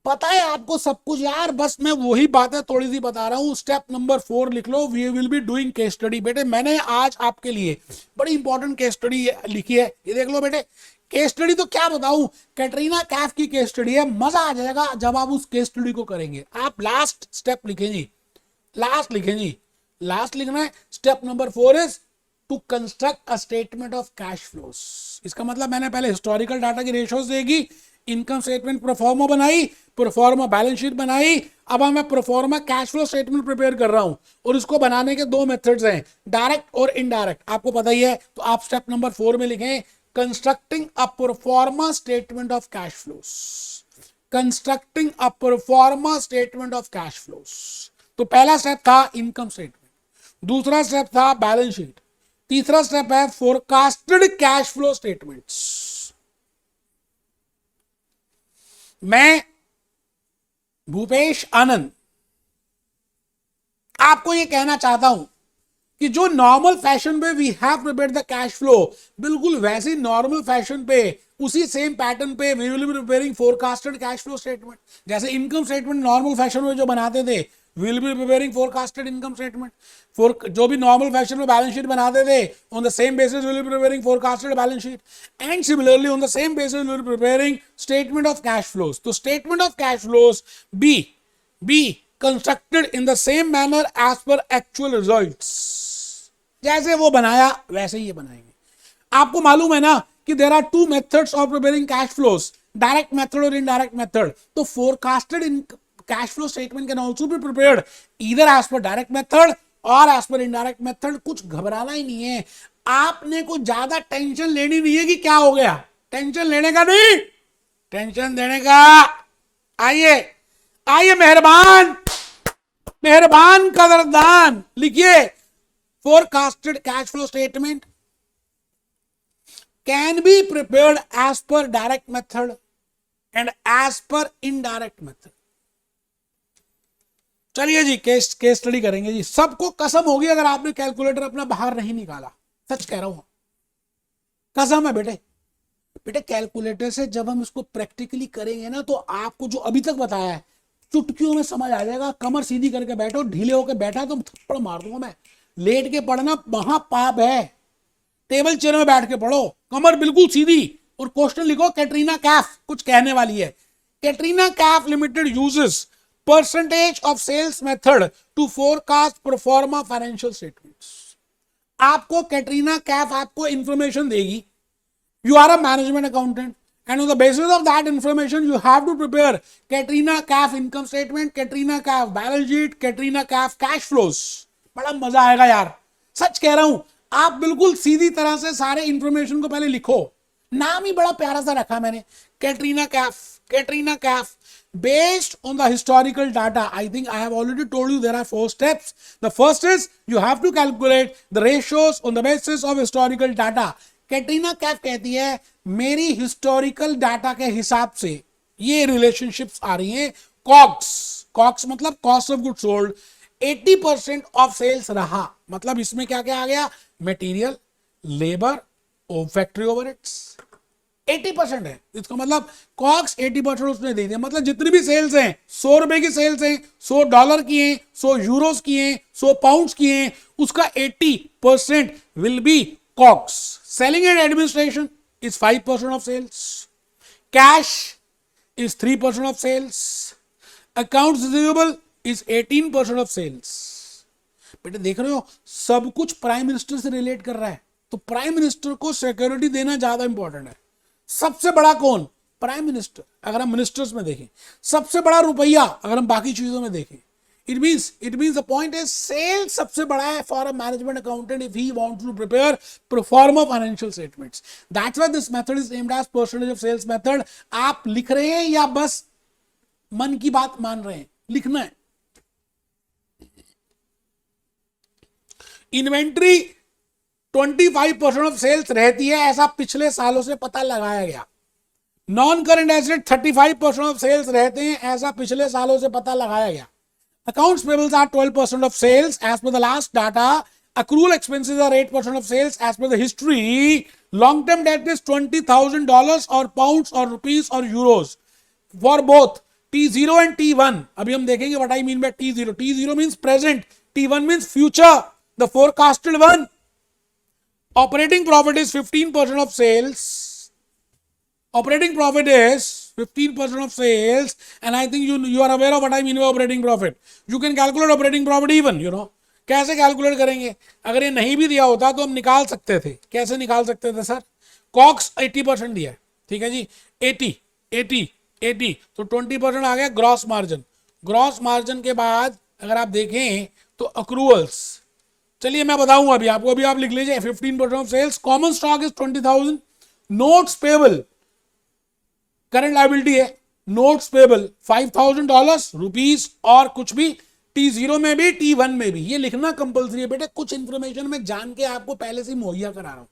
पता है आपको सब कुछ यार, बस मैं वही बातें थोड़ी सी बता रहा हूं। स्टेप नंबर 4 लिख लो, we will be doing case study. बेटे मैंने आज आपके लिए बड़ी इंपॉर्टेंट केस स्टडी लिखी है, ये देख लो बेटे। केस स्टडी तो क्या बताऊं, कैटरीना कैफ की केस स्टडी है, मजा आ जाएगा जब आप उस केस स्टडी को करेंगे। आप लास्ट स्टेप लिखें जी, लास्ट लिखें जी, लास्ट लिखना है। Step number 4 is to construct a statement of cash flows. इसका मतलब मैंने पहले हिस्टोरिकल डाटा की रेशियोज देगी, इनकम स्टेटमेंट प्रोफॉर्मा बनाई, प्रोफॉर्मा बैलेंस शीट बनाई, अब मैं proforma cash flow statement prepare कर रहा हूं। और इसको बनाने के दो मेथड्स हैं, डायरेक्ट और इनडायरेक्ट, आपको पता ही है। तो आप स्टेप नंबर 4 में लिखें constructing a proforma statement of cash flows, constructing a proforma statement of cash flows. तो पहला स्टेप था इनकम स्टेटमेंट, दूसरा स्टेप था बैलेंस शीट, तीसरा स्टेप है फोरकास्टेड कैश फ्लो स्टेटमेंट्स। मैं भूपेश आनंद आपको यह कहना चाहता हूं कि जो नॉर्मल फैशन पे we have prepared the cash flow, बिल्कुल वैसी नॉर्मल फैशन पे, उसी सेम पैटर्न पे we will be preparing forecasted cash flow statement. जैसे इनकम स्टेटमेंट नॉर्मल फैशन में जो बनाते थे, we will be preparing forecasted income statement. For जो भी नॉर्मल फैशन में बैलेंस शीट बनाते थे, on the same basis we will be preparing forecasted balance sheet, and similarly on the same basis we will be preparing statement of cash flows. तो statement of cash flows be constructed in the same manner as per actual results. जैसे वो बनाया वैसे ही ये बनाएंगे। आपको मालूम है ना कि there are two methods of preparing cash flows, direct method और इनडायरेक्ट मेथड। तो forecasted in cash flow statement can also be prepared either as per direct method और एज पर इनडायरेक्ट मेथड। कुछ घबराना ही नहीं है, आपने कुछ ज्यादा टेंशन लेनी नहीं है कि क्या हो गया, टेंशन लेने का नहीं, टेंशन देने का। आइए आइए, मेहरबान मेहरबान कदरदान, लिखिए forecasted cash flow statement can be prepared as per direct method and as per indirect method। चलिए जी केस स्टडी करेंगे जी। सबको कसम होगी अगर आपने कैलकुलेटर अपना बाहर नहीं निकाला, सच कह रहा हूं, कसम है बेटे। बेटे कैलकुलेटर से जब हम इसको प्रैक्टिकली करेंगे ना, तो आपको जो अभी तक बताया है चुटकियों में समझ आ जाएगा। कमर सीधी करके बैठो, ढीले होकर बैठा तो थप्पड़ मार दूंगा मैं। लेट के पढ़ना महापाप है, टेबल चेयर में बैठ के पढ़ो, कमर बिल्कुल सीधी, और क्वेश्चन लिखो कैटरीना कैफ कुछ कहने वाली है। Katrina Kaif limited uses percentage of sales method to forecast proforma financial statements. आपको कैटरीना कैफ आपको इंफॉर्मेशन देगी, you are a management accountant, and on the basis of that information you have to prepare Katrina Kaif income statement, Katrina Kaif balance sheet, Katrina Kaif cash flows। बड़ा मजा आएगा यार, सच कह रहा हूं। आप बिल्कुल सीधी तरह से सारे इंफॉर्मेशन को पहले लिखो, नाम ही बड़ा प्यारा सा रखा मैंने, Katrina Kaif. Katrina Kaif based on the historical data, I think I have already told you there are 4 steps. The first is you have to calculate the ratios on the basis of historical data। Katrina Kaif कहती है मेरी हिस्टोरिकल डाटा के हिसाब से ये relationships आ रही हैं। COGS मतलब cost of good sold 80% of sales रहा, मतलब इसमें क्या क्या आ गया, मटेरियल, लेबर और फैक्ट्री ओवरहेड्स 80% है। इसका मतलब कॉक्स 80% उसने दे दिया, मतलब जितनी भी सेल्स हैं, 100 रुपए की सेल्स हैं, $100 की हैं, 100 यूरोस की हैं, 100 पाउंड्स की हैं, उसका 80% will be COGS। Selling and administration is 5% of sales. Cash is 3% of sales. Accounts receivable is 18% of sales। बेटे देख रहे हो सब कुछ प्राइम मिनिस्टर से रिलेट कर रहा है, तो प्राइम मिनिस्टर को सिक्योरिटी देना ज्यादा इंपॉर्टेंट है। सबसे बड़ा कौन, प्राइम मिनिस्टर, अगर हम मिनिस्टर्स में देखें। सबसे बड़ा रुपया अगर हम बाकी चीजों में देखें। It means the point is sales सबसे बड़ा है for a management accountant if he wants to prepare pro forma financial statements। That's why this method is named as percentage of sales method। आप लिख रहे हैं या बस मन की बात मान रहे हैं, लिखना है। इन्वेंट्री 25% ऑफ सेल्स रहती है, ऐसा पिछले सालों से पता लगाया गया। Non current asset 35% of sales रहते हैं, ऐसा पिछले सालों से पता लगाया गया। Accounts payables are 12% of sales as per the last data. Accrual expenses are 8% of sales as per the history. Long-term debt is $20,000 or pounds or rupees or euros for both T0 and T1. अभी हम देखेंगे what I mean by T0. T0 means present, T1 means future, the forecasted one. Operating profit is 15% of sales. Operating profit is 15% of sales, and I think you are aware of what I mean by operating profit. You can calculate operating profit even, you know. कैसे calculate करेंगे? अगर ये नहीं भी दिया होता तो हम निकाल सकते थे. कैसे निकाल सकते थे सर? कॉक्स 80% दिया है, ठीक है जी. 80 तो 20% आ गया ग्रॉस मार्जिन. ग्रॉस मार्जिन के बाद अगर आप देखें तो अक्रूवल्स, चलिए मैं बताऊंगा अभी आपको, अभी आप लिख लीजिए. 15% of sales. Common stock is 20,000. Notes payable current liability है. नोट्स पेबल $5,000 रुपीज और कुछ भी. T0 में भी T1 में भी ये लिखना कंपलसरी है बेटे. कुछ इंफॉर्मेशन मैं जान के आपको पहले से मुहैया करा रहा हूं,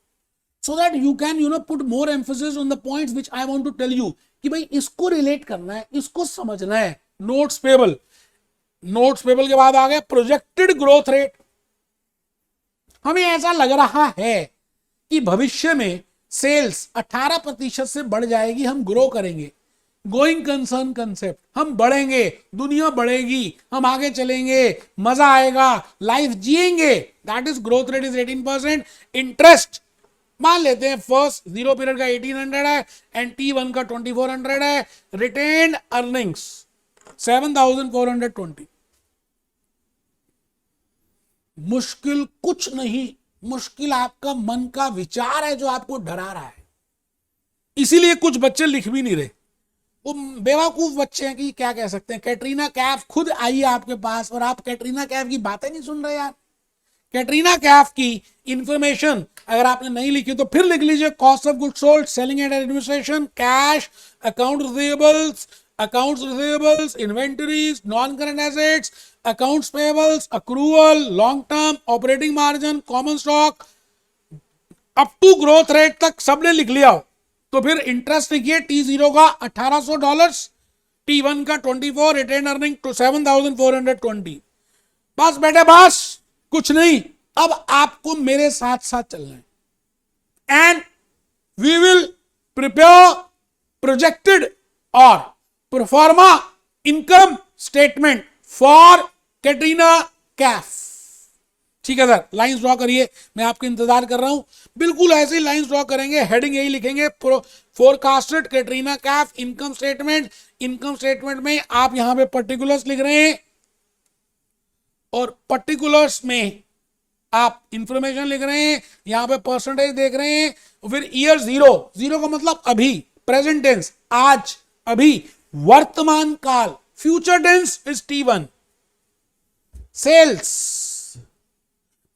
so that you can put more emphasis on the points which I want to tell you कि भाई इसको रिलेट करना है, इसको समझना है. Notes payable. नोट्स पेबल के बाद आ गया प्रोजेक्टेड ग्रोथ रेट. हमें ऐसा लग रहा है कि भविष्य में सेल्स 18% से बढ़ जाएगी, हम ग्रो करेंगे. गोइंग कंसर्न कंसेप्ट, हम बढ़ेंगे, दुनिया बढ़ेगी, हम आगे चलेंगे, मजा आएगा, लाइफ जिएंगे. That is growth rate is 18%. Interest मान लेते हैं फर्स्ट जीरो पीरियड का 1800 है एंड T1 का 2400 है. Retained earnings 7420. मुश्किल कुछ नहीं, मुश्किल आपका मन का विचार है जो आपको डरा रहा है. इसीलिए कुछ बच्चे लिख भी नहीं रहे. वो बेवकूफ बच्चे हैं कि क्या कह सकते हैं. कैटरीना कैफ खुद आई है आपके पास और आप कैटरीना कैफ की बातें नहीं सुन रहे यार. कैटरीना कैफ की इंफॉर्मेशन अगर आपने नहीं लिखी तो फिर लिख लीजिए. Cost of goods sold, selling and administration, cash, accounts receivables, inventories, non current assets, accounts payables, accrual, long term, operating margin, common stock, up to growth rate तक सबने लिख लिया हो तो फिर इंटरेस्ट लिखिए. T0 का $1800, T1 का 24, रिटेन अर्निंग टू 7420. बस बेटे बस, कुछ नहीं. अब आपको मेरे साथ साथ चलना है and we will prepare projected और proforma income statement for Katrina Kaif. ठीक है सर, लाइंस ड्रॉ करिए, मैं आपका इंतजार कर रहा हूं. बिल्कुल ऐसे ही लाइंस ड्रॉ करेंगे, हेडिंग यही लिखेंगे, forecasted Katrina Kaif income statement. Income statement में आप यहां पे पर्टिकुलर्स लिख रहे हैं और पर्टिकुलर्स में आप इंफॉर्मेशन लिख रहे हैं. यहां पे परसेंटेज देख रहे हैं. फिर ईयर जीरो, जीरो का मतलब अभी, प्रेजेंट टेंस आज, अभी, वर्तमान काल, future tense is T1. Sales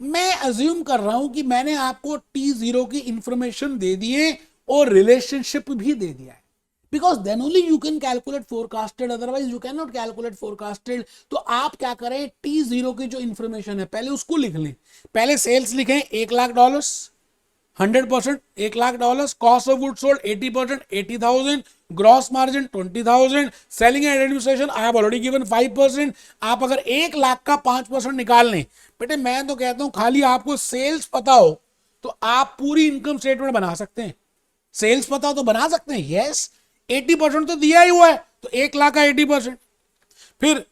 मैं अज्यूम कर रहा हूं कि मैंने आपको T0 की इंफॉर्मेशन दे दी है और रिलेशनशिप भी दे दिया है. Because then only you can calculate forecasted, otherwise you can not calculate forecasted. तो आप क्या करें, T0 की जो इंफॉर्मेशन है पहले उसको लिख लें. पहले सेल्स लिखें $1,00,000, 100% $1,00,000. Cost of goods sold 80%, 80,000. Gross margin 20,000. Selling and administration I have already given 5%. आप अगर 1,00,000 का 5% निकाल लें बेटे, मैं तो कहता हूं खाली आपको सेल्स पता हो तो आप पूरी इनकम स्टेटमेंट बना सकते हैं. सेल्स पता हो तो बना सकते हैं. यस, 80% तो दिया ही हुआ है तो 1,00,000 का 80%. फिर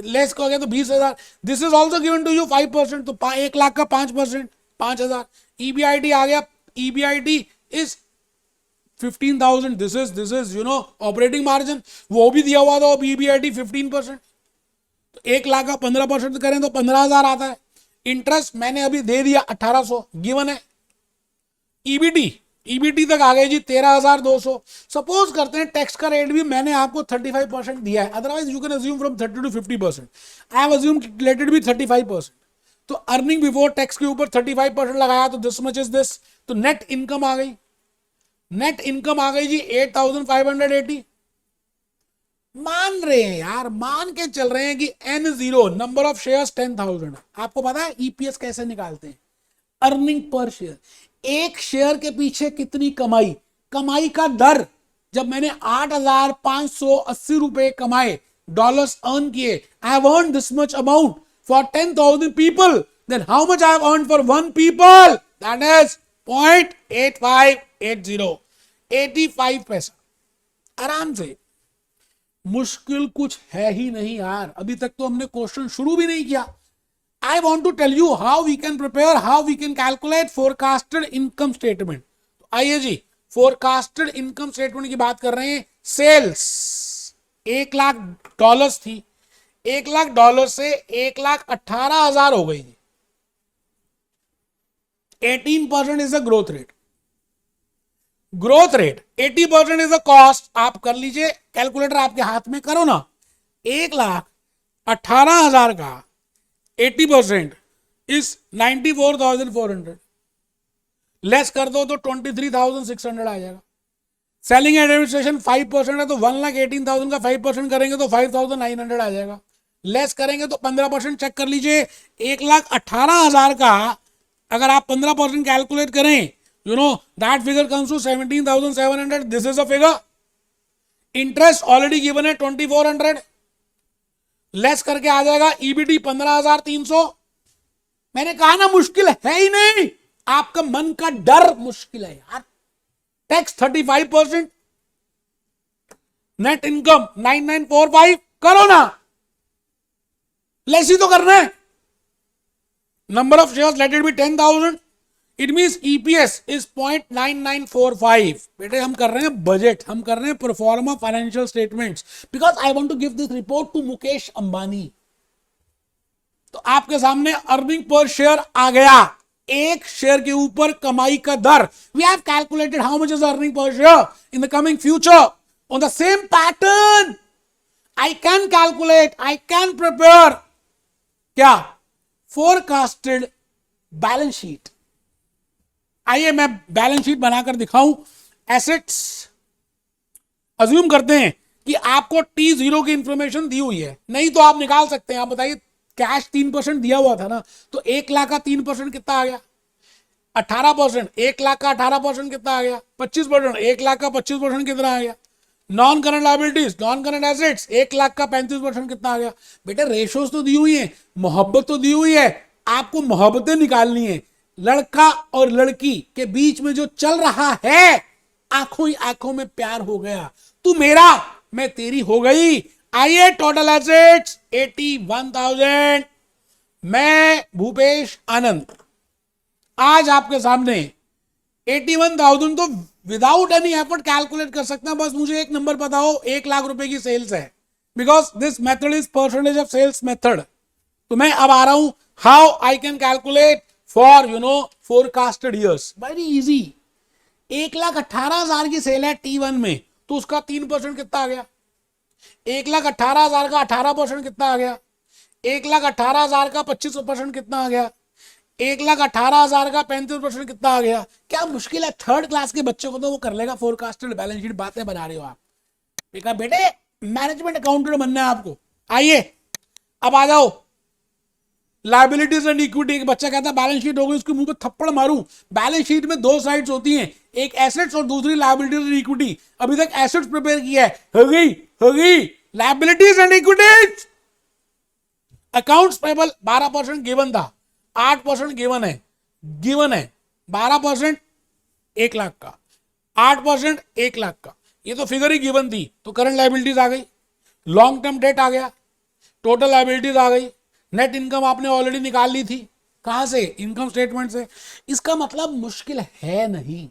लेस हो गया तो 20,000. This is also given to you 5%, तो 1,00,000 का 5%, 5,000. EBIT आ गया. EBIT is 15,000. This is operating margin, वो भी दिया हुआ था. EBIT 15%, तो 1,00,000 का 15% करें तो 15,000 आता है. इंटरेस्ट मैंने अभी दे दिया 1800 गिवन है. EBT तक आ गए जी 13,200. सपोज करते हैं टैक्स का रेट भी मैंने आपको 35% दिया है, otherwise you can assume from 30 to 50%. I have assumed let it be 35%. तो अर्निंग बिफोर टैक्स के ऊपर 35% लगाया तो दिस मच इज दिस. तो नेट इनकम आ गई. नेट इनकम आ गई जी 8,580. मान रहे हैं यार, मान के चल रहे हैं कि N0 नंबर ऑफ शेयर्स 10,000. आपको पता है EPS कैसे निकालते हैं? Earning per share. एक शेयर के पीछे कितनी कमाई, कमाई का दर. जब मैंने 8,580 रुपए कमाए, डॉलर्स अर्न किए, I have earn this much amount for 10,000 people, then how much I have earn for one people? That is 0.8580, 85 पैसा. आराम से मुश्किल कुछ है ही नहीं यार, अभी तक तो हमने क्वेश्चन शुरू भी नहीं किया। I want to tell you how we can prepare, how we can calculate forecasted income statement. तो आइए जी, फोरकास्टेड इनकम स्टेटमेंट की बात कर रहे हैं। सेल्स $1,00,000 थी, $1,00,000 से 1,18,000 हो गई थी। 18% is the growth rate. Growth rate 80% is the cost. आप कर लीजिए, कैलकुलेटर आपके हाथ में, करो ना। 1,18,000 का 80% इज 94,400, लेस कर दो तो 23,600 आ जाएगा। सेलिंग एडमिनिस्ट्रेशन 5% है तो 1,18,000 का 5% करेंगे तो 5,900 आ जाएगा। लेस करेंगे तो 15%। चेक कर लीजिए, 1,18,000 का अगर आप 15% कैलकुलेट करें, you know that figure comes to 17,700. this is a figure. interest already given है 2,400, लेस करके आ जाएगा ईबीटी 15,300। मैंने कहा ना मुश्किल है ही नहीं, आपका मन का डर मुश्किल है यार। टैक्स 35%, नेट इनकम 9,945, करो ना, लेस ही तो करना है। Number of shares let it be 10,000, it means EPS is 0.9945। बेटे हम कर रहे हैं बजट, हम कर रहे हैं proforma financial statements, because I want to give this report to Mukesh Ambani. तो आपके सामने अर्निंग पर शेयर आ गया, एक शेयर के ऊपर कमाई का दर। We have calculated how much is earning per share in the coming future on the same pattern. I can calculate, I can prepare क्या, फोरकास्टेड बैलेंस शीट। आइए मैं बैलेंस शीट बनाकर दिखाऊं। एसेट्स अज्यूम करते हैं कि आपको T0 की इंफॉर्मेशन दी हुई है, नहीं तो आप निकाल सकते हैं। आप बताइए, कैश 3% दिया हुआ था ना, तो 1,00,000 का 3% कितना आ गया, 18%। 1,00,000 का 18% कितना आ गया, 25%। 1,00,000 का 25% कितना आ गया। Non current liabilities, non current assets, 1,00,000 का 35% कितना आ गया। बेटे रेशोज तो दी हुई है, मोहब्बत तो दी हुई है, आपको मोहब्बतें निकालनी है। लड़का और लड़की के बीच में जो चल रहा है, आंखों ही आंखों में प्यार हो गया, तू मेरा मैं तेरी हो गई। आइए, टोटल एसेट्स 81,000। मैं भूपेश आनंद आज आपके सामने 81,000 तो विदाउट एनी एफर्ट कैलकुलेट कर सकता हूं। बस मुझे एक नंबर पता हो, 1,00,000 रुपए की सेल्स है, because this method is percentage of sales method. तो मैं अब आ रहा हूं how I can calculate for forecasted years. Very easy. 1,18,000 की सेल है T1 में, तो उसका 3% कितना आ गया। 1,18,000 का 18% कितना आ गया। 1,18,000 का 25% कितना आ गया। 1,18,000 का 35% कितना आ गया। क्या मुश्किल है, थर्ड क्लास के बच्चों को तो वो कर लेगा फोरकास्टेड बैलेंस शीट। बातें बना रहे हो आप, बेटे मैनेजमेंट अकाउंटेंट बनना है आपको। आइए अब आ जाओ, लायबिलिटीज एंड इक्विटी। एक बच्चा कहता है बैलेंस शीट हो गई, उसके मुंह पे थप्पड़ मारूं। बैलेंस शीट में दो साइड्स होती हैं, एक एसेट्स और दूसरी लायबिलिटीज एंड इक्विटी। अभी तक एसेट्स प्रिपेयर किया है, हो गई liabilities and equities. Accounts payable 12% given था, 8% गिवन है 12% 1,00,000 का, 8% 1,00,000 का, ये तो फिगर ही गिवन थी। तो करंट लायबिलिटीज आ गई, लॉन्ग टर्म डेट आ गया, टोटल लायबिलिटीज आ गई, नेट इनकम आपने ऑलरेडी निकाल ली थी। कहां से, इनकम स्टेटमेंट से। इसका मतलब मुश्किल है नहीं,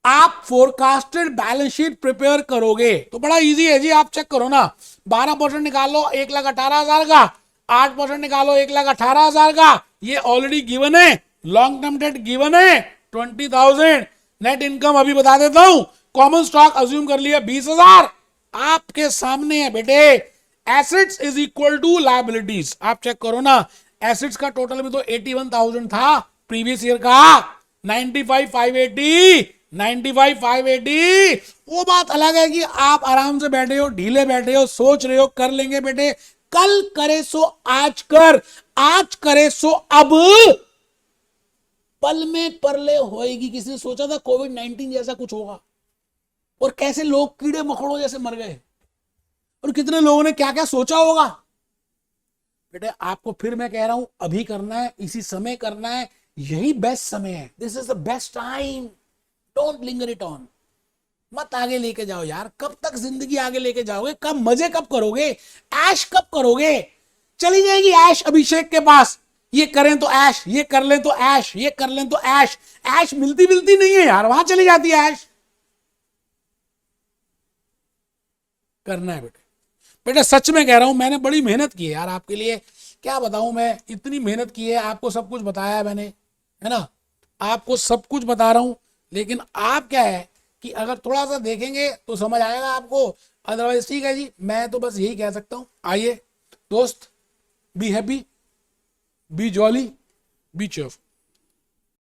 आप फोरकास्टेड बैलेंस शीट प्रिपेयर करोगे तो बड़ा इजी है जी। आप चेक करो ना, 12% निकालो 1,18,000 का, 8% निकालो 1,18,000 का, ये ऑलरेडी गिवन है। लॉन्ग टर्म डेट गिवन है 20,000। नेट इनकम अभी बता देता हूं, कॉमन स्टॉक अज्यूम कर लिया 20,000, आपके सामने है बेटे। Assets is equal to liabilities, आप चेक करो ना। एसेट्स का टोटल में तो 81,000 था प्रीवियस ईयर का, 95,580। वो बात अलग है कि आप आराम से बैठे हो, ढीले बैठे हो, सोच रहे हो कर लेंगे बेटे। कल करे सो आज कर, आज करे सो अब, पल में परले होएगी। किसी ने सोचा था कोविड-19 जैसा कुछ होगा, और कैसे लोग कीड़े मकोड़ों जैसे मर गए, और कितने लोगों ने क्या क्या सोचा होगा। बेटे आपको फिर मैं कह रहा हूं, अभी करना है, इसी समय करना है, यही बेस्ट समय है। This is the best time, don't linger it on. मत आगे लेके जाओ यार, कब तक जिंदगी आगे लेके जाओगे, कब मजे कब करोगे, ऐश कब करोगे। चली जाएगी ऐश अभिषेक के पास, ये करें तो ऐश, ये कर लें तो ऐश, ये कर लें तो ऐश, ऐश मिलती मिलती नहीं है यार, वहां चली जाती है ऐश। करना है बेटे, बेटा सच में कह रहा हूं, मैंने बड़ी मेहनत की है यार आपके लिए, क्या बताऊं, मैं इतनी मेहनत की है, आपको सब कुछ बताया है मैंने, है ना, आपको सब कुछ बता रहा हूं, लेकिन आप क्या है कि अगर थोड़ा सा देखेंगे तो समझ आएगा आपको, अदरवाइज ठीक है जी, मैं तो बस यही कह सकता हूं। आइए दोस्त, be happy, B jolly, B cheerful.